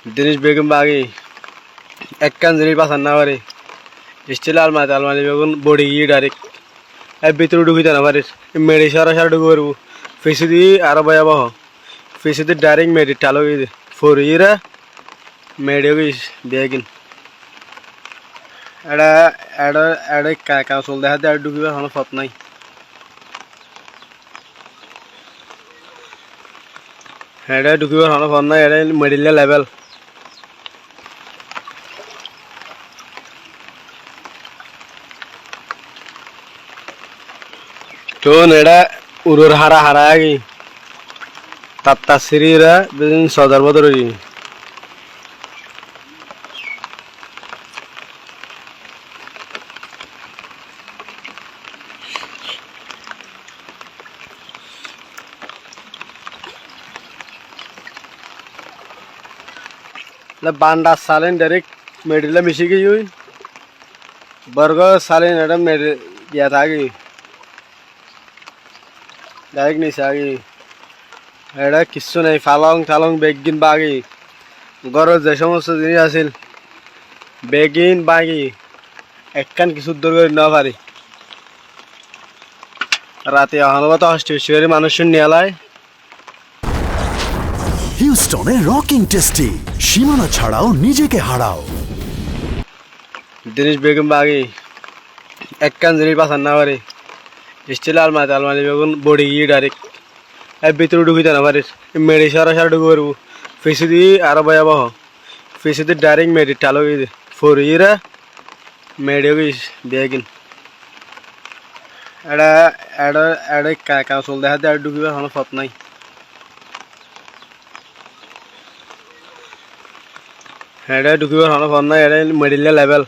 জিনিস বেগুন বাগি একখান জিনিস পাসান না পারে স্টিল আলমারি আলমারি বেগুন বডি গিয়ে ডাইরেক্ট এর ভিতরে ঢুকিতে না পারিস মেডি সারা সারা ঢুকে পারবো ফেসে দিয়ে আরো ভয়াবহ ফেসে দিয়ে ডাইরেক্ট মেডি টালো গিয়ে ফরিরা মেডিও গিস বেগিন এটা এটা এটা কাউসল দেখা দিয়ে আর ঢুকিবার কোনো পথ নাই এটা ঢুকিবার কোনো পথ নাই এটা মেডিলে লেভেল তো নেড়া উড়োর হারা হারা আগে তাত্তা সিরিরা বেদিন সদর বদর बांडा सालेन डायरेक्ट मेडिला मिशी गई हुई बर्गर सालेन एडम मेड गया था गई डायरेक्ट नहीं आ गई एडा किस्सु नहीं फालोंग थालोंग बेगिन बागी गरज जे समस्त जिनिस आसिल बेगिन बागी एकखान किछु उद्धार करि ना पारि राते अहनबत हस्टिशरी मानुष नियालाय হিউস্টনে রকিং টেস্টি সীমানা ছাড়াও নিজেকে হারাও জিনিস বেগুন বাগি একখান জিনিস পাসান না পারে স্টিল আলমারি আলমারি বেগুন বডি গিয়ে ডাইরেক্ট এর ভিতরে ঢুকিতে না পারিস মেডি সারা সারা ঢুকে পারবো ফেসে দিয়ে আরো ভয়াবহ ফেসে দিয়ে ডাইরেক্ট মেডি টালো গিয়ে ফরিরা মেডিও গিস বেগিন এটা এটা এটা কাউসল দেখা দিয়ে আর ঢুকিবার কোনো পথ নাই এটা ঢুকিবার কোনো পথ নাই এটা মেডিলে লেভেল